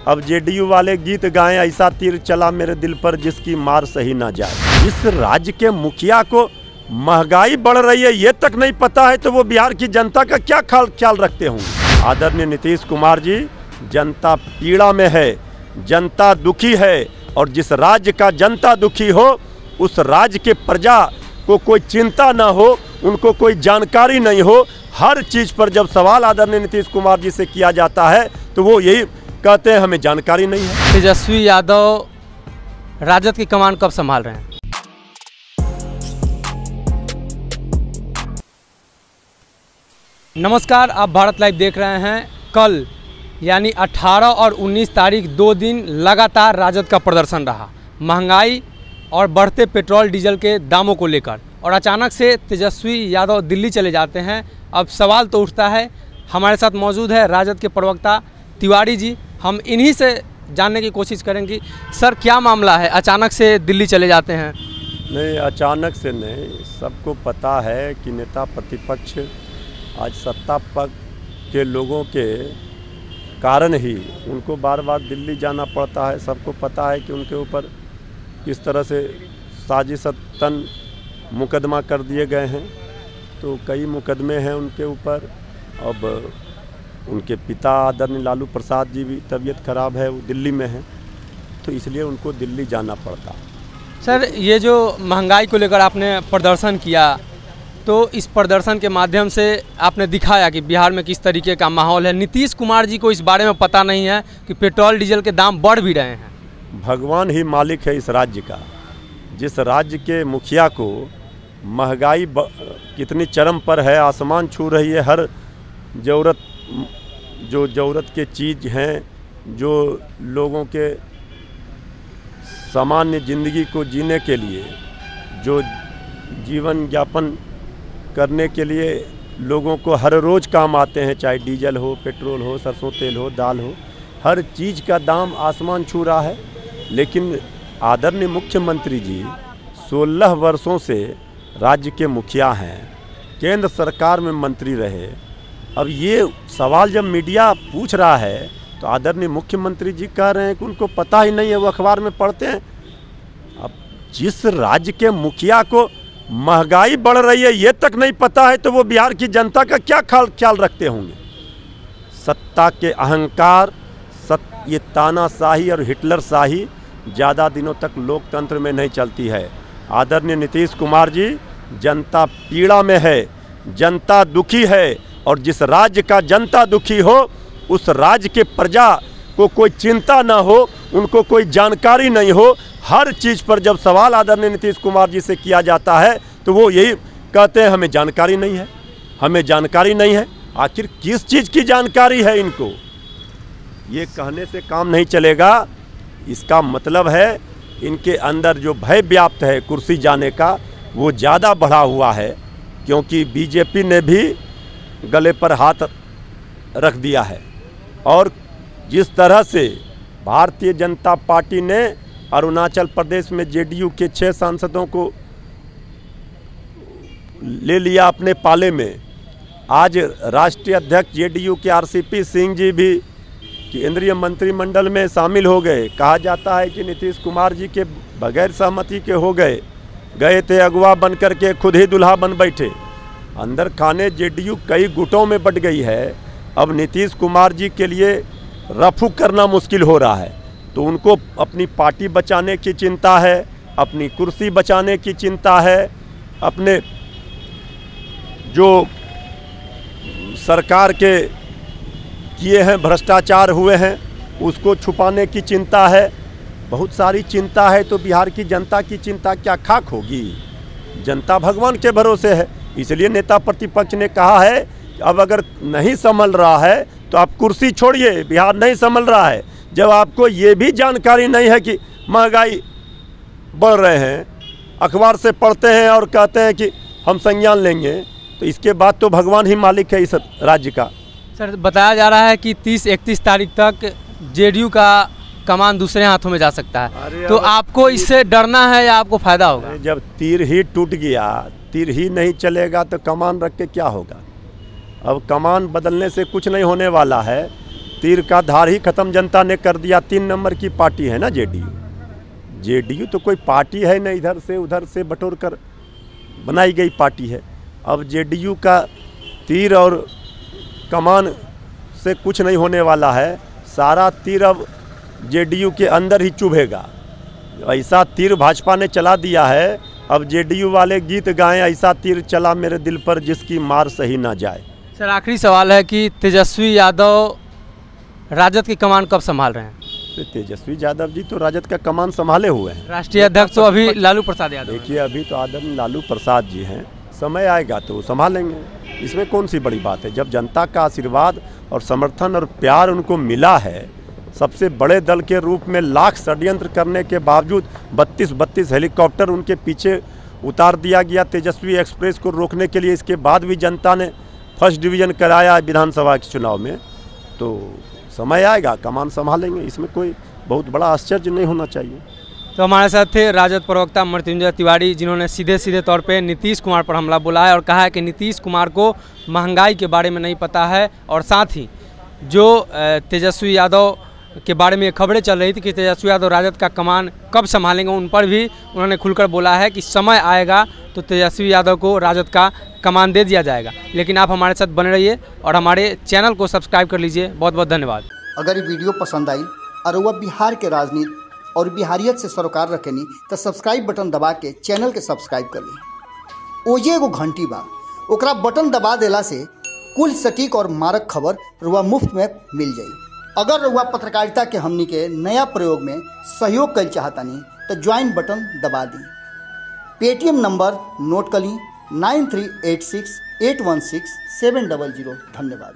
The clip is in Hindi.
अब जेडीयू वाले गीत गाएं, ऐसा तीर चला मेरे दिल पर जिसकी मार सही ना जाए। इस राज्य के मुखिया को महंगाई बढ़ रही है ये तक नहीं पता है, तो वो बिहार की जनता का क्या ख्याल रखते होंगे। आदरणीय नीतीश कुमार जी, जनता पीड़ा में है, जनता दुखी है, और जिस राज्य का जनता दुखी हो उस राज्य के प्रजा को कोई चिंता ना हो, उनको कोई जानकारी नहीं हो। हर चीज़ पर जब सवाल आदरणीय नीतीश कुमार जी से किया जाता है तो वो यही कहते हैं हमें जानकारी नहीं है। तेजस्वी यादव राजद की कमान कब संभाल रहे हैं? नमस्कार, आप भारत लाइव देख रहे हैं। कल यानी 18 और 19 तारीख 2 दिन लगातार राजद का प्रदर्शन रहा, महंगाई और बढ़ते पेट्रोल डीजल के दामों को लेकर, और अचानक से तेजस्वी यादव दिल्ली चले जाते हैं। अब सवाल तो उठता है। हमारे साथ मौजूद है राजद के प्रवक्ता तिवारी जी, हम इन्हीं से जानने की कोशिश करेंगे। सर, क्या मामला है, अचानक से दिल्ली चले जाते हैं? नहीं, अचानक से नहीं, सबको पता है कि नेता प्रतिपक्ष आज सत्ता पक्ष के लोगों के कारण ही उनको बार बार दिल्ली जाना पड़ता है। सबको पता है कि उनके ऊपर किस तरह से साजिशतन मुकदमा कर दिए गए हैं, तो कई मुकदमे हैं उनके ऊपर। अब उनके पिता आदरणीय लालू प्रसाद जी भी तबीयत खराब है, वो दिल्ली में हैं, तो इसलिए उनको दिल्ली जाना पड़ता। सर, ये जो महंगाई को लेकर आपने प्रदर्शन किया, तो इस प्रदर्शन के माध्यम से आपने दिखाया कि बिहार में किस तरीके का माहौल है। नीतीश कुमार जी को इस बारे में पता नहीं है कि पेट्रोल डीजल के दाम बढ़ भी रहे हैं। भगवान ही मालिक है इस राज्य का। जिस राज्य के मुखिया को महंगाई कितनी चरम पर है, आसमान छू रही है, हर ज़रूरत के चीज़ हैं, जो लोगों के सामान्य ज़िंदगी को जीने के लिए, जो जीवन यापन करने के लिए लोगों को हर रोज़ काम आते हैं, चाहे डीजल हो, पेट्रोल हो, सरसों तेल हो, दाल हो, हर चीज़ का दाम आसमान छू रहा है। लेकिन आदरणीय मुख्यमंत्री जी 16 वर्षों से राज्य के मुखिया हैं, केंद्र सरकार में मंत्री रहे। अब ये सवाल जब मीडिया पूछ रहा है तो आदरणीय मुख्यमंत्री जी कह रहे हैं कि उनको पता ही नहीं है, वो अखबार में पढ़ते हैं। अब जिस राज्य के मुखिया को महंगाई बढ़ रही है ये तक नहीं पता है, तो वो बिहार की जनता का क्या ख्याल रखते होंगे। सत्ता के अहंकार, ये तानाशाही और हिटलरशाही ज़्यादा दिनों तक लोकतंत्र में नहीं चलती है। आदरणीय नीतीश कुमार जी, जनता पीड़ा में है, जनता दुखी है, और जिस राज्य का जनता दुखी हो उस राज्य के प्रजा को कोई चिंता ना हो, उनको कोई जानकारी नहीं हो। हर चीज़ पर जब सवाल आदरणीय नीतीश कुमार जी से किया जाता है तो वो यही कहते हैं हमें जानकारी नहीं है, हमें जानकारी नहीं है। आखिर किस चीज़ की जानकारी है इनको? ये कहने से काम नहीं चलेगा। इसका मतलब है इनके अंदर जो भय व्याप्त है कुर्सी जाने का, वो ज़्यादा बढ़ा हुआ है, क्योंकि बीजेपी ने भी गले पर हाथ रख दिया है। और जिस तरह से भारतीय जनता पार्टी ने अरुणाचल प्रदेश में जेडीयू के 6 सांसदों को ले लिया अपने पाले में, आज राष्ट्रीय अध्यक्ष जेडीयू के आरसीपी सिंह जी भी केंद्रीय मंत्रिमंडल में शामिल हो गए। कहा जाता है कि नीतीश कुमार जी के बगैर सहमति के हो गए थे, अगुवा बन करके खुद ही दुल्हा बन बैठे। अंदर खाने जेडीयू कई गुटों में बट गई है। अब नीतीश कुमार जी के लिए रफू करना मुश्किल हो रहा है, तो उनको अपनी पार्टी बचाने की चिंता है, अपनी कुर्सी बचाने की चिंता है, अपने जो सरकार के किए हैं भ्रष्टाचार हुए हैं उसको छुपाने की चिंता है। बहुत सारी चिंता है, तो बिहार की जनता की चिंता क्या खाक होगी? जनता भगवान के भरोसे है। इसलिए नेता प्रतिपक्ष ने कहा है कि अब अगर नहीं संभल रहा है तो आप कुर्सी छोड़िए, बिहार नहीं संभल रहा है। जब आपको ये भी जानकारी नहीं है कि महंगाई बढ़ रहे हैं, अखबार से पढ़ते हैं और कहते हैं कि हम संज्ञान लेंगे, तो इसके बाद तो भगवान ही मालिक है इस राज्य का। सर, बताया जा रहा है कि 30-31 तारीख तक जेडीयू का कमान दूसरे हाथों में जा सकता है, तो आपको इससे डरना है या आपको फायदा होगा? जब तीर ही टूट गया, तीर ही नहीं चलेगा तो कमान रख के क्या होगा? अब कमान बदलने से कुछ नहीं होने वाला है। तीर का धार ही खत्म जनता ने कर दिया। 3 नंबर की पार्टी है ना जेडीयू। जेडीयू तो कोई पार्टी है ना, इधर से उधर से बटोर कर बनाई गई पार्टी है। अब जेडीयू का तीर और कमान से कुछ नहीं होने वाला है। सारा तीर अब जेडीयू के अंदर ही चुभेगा। ऐसा तीर भाजपा ने चला दिया है, अब जेडीयू वाले गीत गाएं, ऐसा तीर चला मेरे दिल पर जिसकी मार सही ना जाए। सर आखिरी सवाल है कि तेजस्वी यादव राजद की कमान कब संभाल रहे हैं? तो तेजस्वी यादव जी तो राजद का कमान संभाले हुए हैं। राष्ट्रीय अध्यक्ष तो अभी लालू प्रसाद यादव हैं। देखिए अभी तो आदरणीय लालू प्रसाद जी हैं, समय आएगा तो संभालेंगे। इसमें कौन सी बड़ी बात है। जब जनता का आशीर्वाद और समर्थन और प्यार उनको मिला है, सबसे बड़े दल के रूप में लाख षड्यंत्र करने के बावजूद 32 हेलीकॉप्टर उनके पीछे उतार दिया गया तेजस्वी एक्सप्रेस को रोकने के लिए। इसके बाद भी जनता ने फर्स्ट डिवीज़न कराया विधानसभा के चुनाव में। तो समय आएगा, कमान संभालेंगे, इसमें कोई बहुत बड़ा आश्चर्य नहीं होना चाहिए। तो हमारे साथ थे राजद प्रवक्ता मृत्युंजय तिवारी, जिन्होंने सीधे सीधे तौर पे नीतीश कुमार पर हमला बोला है और कहा है कि नीतीश कुमार को महंगाई के बारे में नहीं पता है। और साथ ही जो तेजस्वी यादव के बारे में खबरें चल रही थी कि तेजस्वी यादव राजद का कमान कब संभालेंगे, उन पर भी उन्होंने खुलकर बोला है कि समय आएगा तो तेजस्वी यादव को राजद का कमान दे दिया जाएगा। लेकिन आप हमारे साथ बने रहिए और हमारे चैनल को सब्सक्राइब कर लीजिए। बहुत बहुत धन्यवाद। अगर ये वीडियो पसंद आई और वह बिहार के राजनीति और बिहारियत से सरोकार रखेनी तो सब्सक्राइब बटन दबा के चैनल के सब्सक्राइब कर ली। ओजे एगो घंटी बा, ओकरा बटन दबा देला से कुल सटीक और मारक खबर रुआ मुफ्त में मिल जाई। अगर रुआ पत्रकारिता के हमनी के नया प्रयोग में सहयोग कर चाहतानी तो ज्वाइन बटन दबा दी। पेटीएम नंबर नोट कर ली 9386816700। धन्यवाद।